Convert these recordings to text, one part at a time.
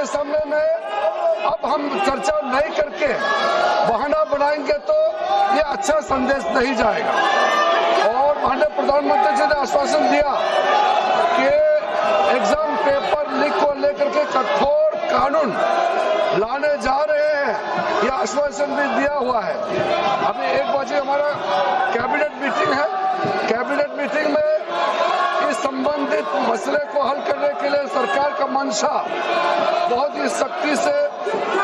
के समय में अब हम चर्चा नहीं करके बहाना बनाएंगे तो ये अच्छा संदेश नहीं जाएगा। और माननीय प्रधानमंत्री जी ने आश्वासन दिया कि एग्जाम पेपर लीक को लेकर के कठोर कानून लाने जा रहे हैं, यह आश्वासन भी दिया हुआ है। अभी 1 बजे हमारा कैबिनेट मीटिंग है। कैबिनेट मीटिंग में इस संबंधित मसले को हल करने के लिए सरकार का मंशा बहुत ही सख्ती से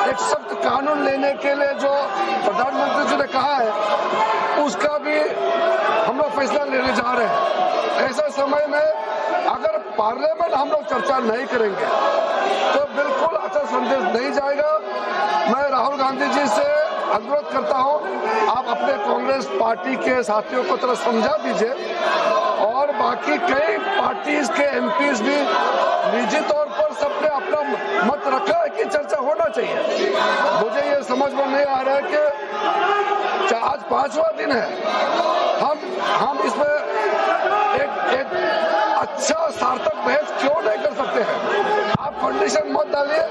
एक सख्त कानून लेने के लिए जो प्रधानमंत्री जी ने कहा है उसका भी हम लोग फैसला लेने जा रहे हैं। ऐसे समय में अगर पार्लियामेंट हम लोग चर्चा नहीं करेंगे तो बिल्कुल अच्छा संदेश नहीं जाएगा। मैं राहुल गांधी जी से अनुरोध करता हूं, आप अपने कांग्रेस पार्टी के साथियों को थोड़ा समझा दीजिए और बाकी कई पार्टीज के एमपीज भी निजी तौर पर सबने अपना मत रखा है कि चर्चा होना चाहिए। मुझे ये समझ में नहीं आ रहा है कि आज 5वां दिन है, हम इसमें एक अच्छा सार्थक बहस क्यों नहीं कर सकते हैं? आप कंडीशन मत डालिए,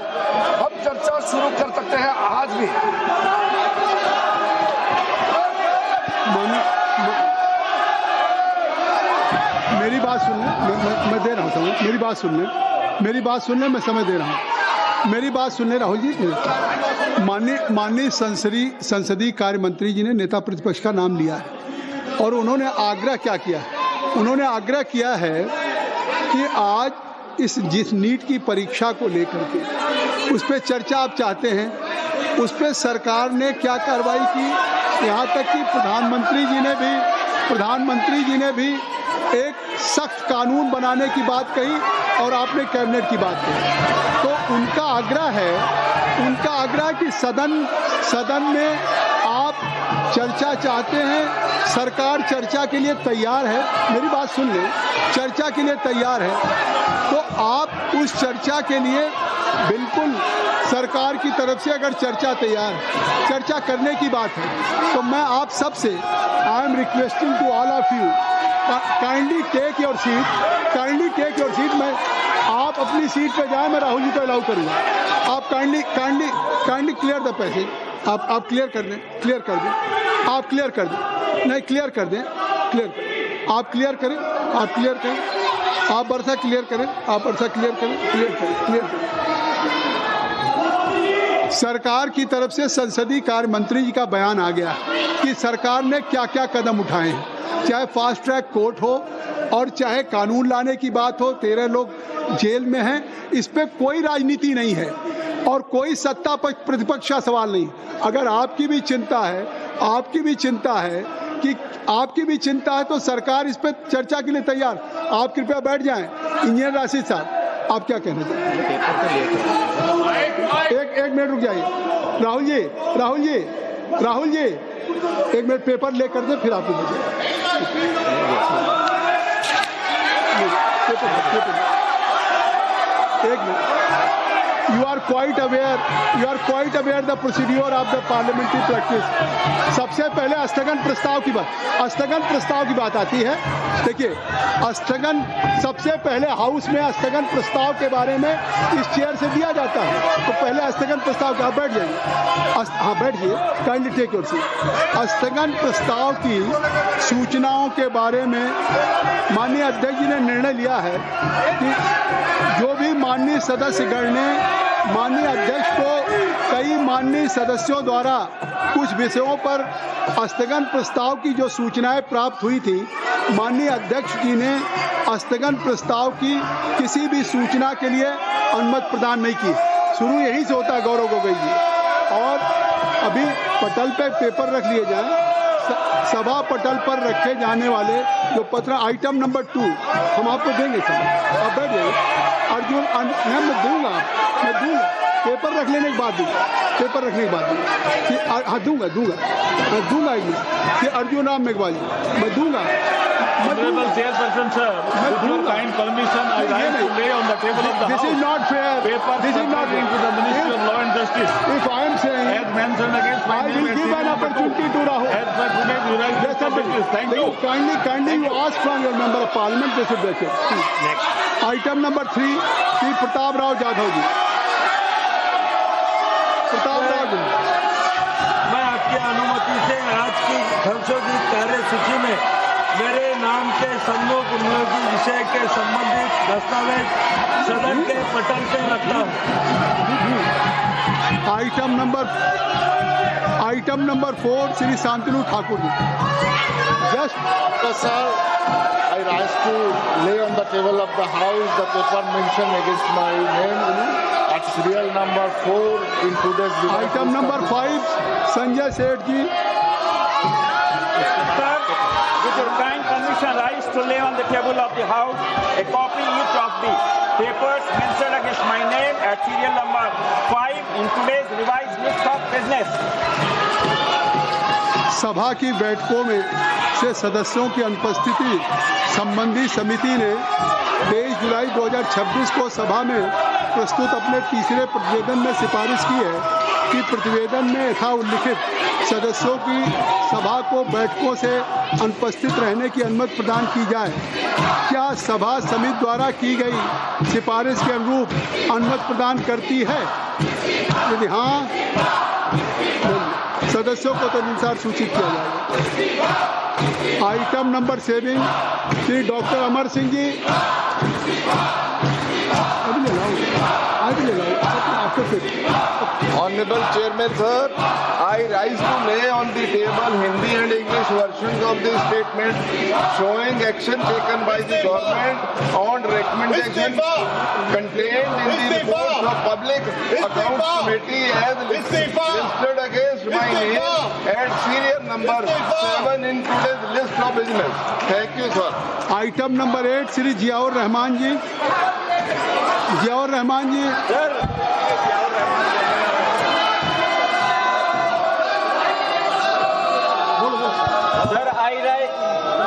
हम चर्चा शुरू कर सकते हैं आज भी। मेरी बात सुन ले, मैं दे रहा हूँ समय। मेरी बात सुन ले, मैं समय दे रहा हूँ। मेरी बात सुन ले राहुल जी। माननीय संसदीय कार्य मंत्री जी ने नेता प्रतिपक्ष का नाम लिया है और उन्होंने आग्रह क्या किया है? उन्होंने आग्रह किया है कि आज जिस नीट की परीक्षा को लेकर के उस पर चर्चा आप चाहते हैं, उस पर सरकार ने क्या कार्रवाई की, यहाँ तक कि प्रधानमंत्री जी ने भी एक सख्त कानून बनाने की बात कही और आपने कैबिनेट की बात कही। तो उनका आग्रह कि सदन में आप चर्चा चाहते हैं, सरकार चर्चा के लिए तैयार है। मेरी बात सुन ले, चर्चा के लिए तैयार है तो आप उस चर्चा के लिए बिल्कुल सरकार की तरफ से अगर चर्चा तैयार है, चर्चा करने की बात है तो मैं आप सबसे I am requesting to all of you kindly take your seat. मैं आप अपनी सीट पे जाए, मैं राहुल जी को अलाउ करूँगा। आप काइंडली क्लियर द पैसेज। आप क्लियर कर दें। आप क्लियर कर दें। आप क्लियर करें। आप वर्षा क्लियर करें। सरकार की तरफ से संसदीय कार्य मंत्री जी का बयान आ गया कि सरकार ने क्या क्या कदम उठाए हैं, चाहे फास्ट ट्रैक कोर्ट हो और चाहे कानून लाने की बात हो। 13 लोग जेल में हैं, इस पे कोई राजनीति नहीं है और कोई सत्ता प्रतिपक्ष का सवाल नहीं। अगर आपकी भी चिंता है तो सरकार इस पे चर्चा के लिए तैयार। आप कृपया बैठ जाएं। इंजीनियर राशिद साहब, आप क्या कहना चाहते हैं? एक मिनट रुक जाइए। राहुल जी 1 मिनट पेपर लेकर दे, फिर आप एक minute. You are quite aware the procedure of the parliamentary practice। सबसे पहले स्थगन प्रस्ताव की बात आती है। देखिए, सबसे पहले हाउस में स्थगन प्रस्ताव के बारे में इस चेयर से दिया जाता है। तो पहले स्थगन प्रस्ताव का, बैठ जाइए। हाँ बैठिए, काइंडली टेक योर सीट। स्थगन प्रस्ताव की सूचनाओं के बारे में माननीय अध्यक्ष जी ने निर्णय लिया है कि जो भी माननीय सदस्यगण ने माननीय अध्यक्ष को कई माननीय सदस्यों द्वारा कुछ विषयों पर स्थगन प्रस्ताव की जो सूचनाएं प्राप्त हुई थी, माननीय अध्यक्ष जी ने स्थगन प्रस्ताव की किसी भी सूचना के लिए अनुमति प्रदान नहीं की। शुरू यहीं से होता है गौरव गोगोई जी। और अभी पटल पे पेपर रख लिए जाएं, सभा पटल पर रखे जाने वाले जो पत्र आइटम नंबर 2 हम आपको देंगे सर। आप बैठ जाइए। अर्जुन, मैं दूंगा पेपर रख लेने के बाद दूंगा कि अर्जुन राम मेघवाली मैं दूंगा। Honorable Chairperson sir, with your kind permission, I like to lay on the table of the This House is not fair. papers This is not pertaining to the Ministry of Law and Justice. If I am saying, As mentioned against my I name will and give serial an number opportunity 2. to Rahul. As per today's United Yes, sir. States. Thank you. Kindly you ask from your member of parliament, they should break it. Next. Item number 3, Sri Pratap Rao Jadhav ji. Pratap Rao ji. मैं आपकी अनुमति से आज की संशोधित कार्यसूची में मेरे नाम के सम्मुख उल्लेखित विषय के संबंधित दस्तावेज सदन के पटल पे रखता हूँ। Item number 4 Shri Shantanu Thakur ji. Just Sir, I rise to lay on the table of the House the paper mentioned against my name at serial number 4 in today's item number 5 Sanjay Seth ji. Sir, with your kind permission, rise to lay on the table of the House a copy each of the papers mentioned against my name at serial number 5 in today's revised list of business. सभा की बैठकों में से सदस्यों की अनुपस्थिति संबंधी समिति ने 23 जुलाई 2026 को सभा में प्रस्तुत अपने तीसरे प्रतिवेदन में सिफारिश की है कि प्रतिवेदन में यथा उल्लिखित सदस्यों की सभा को बैठकों से अनुपस्थित रहने की अनुमति प्रदान की जाए। क्या सभा समिति द्वारा की गई सिफारिश के अनुरूप अनुमति प्रदान करती है? यदि हाँ, सदस्यों को तदनुसार सूचित किया जाएगा। Item number 7 Shri doctor Amar Singh ji. Honorable Chairman, sir, I rise to lay on the table Hindi and English versions of the statement showing action taken by the government on recommendation contained in the reports of Public Accounts Committee as listed against my name and serial number 7 in today's list of business. Thank you, sir. Item number 8 Shri Ziaur Rahman ji. Ziaur Rahman ji. Sir, I rise to the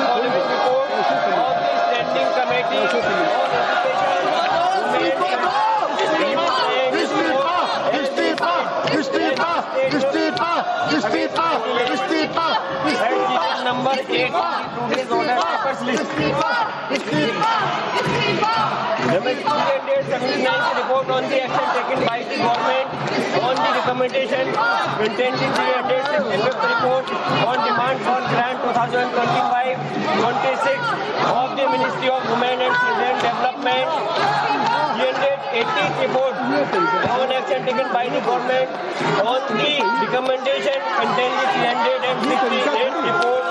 following report of the Standing Committee on number 8 today's order papers list. Report on the action taken by the government on the recommendation contained in the September report on demand for grant 2025-26 of the Ministry of Women and Children Development. 80th report on action taken by the government on the recommendation contained in 368 report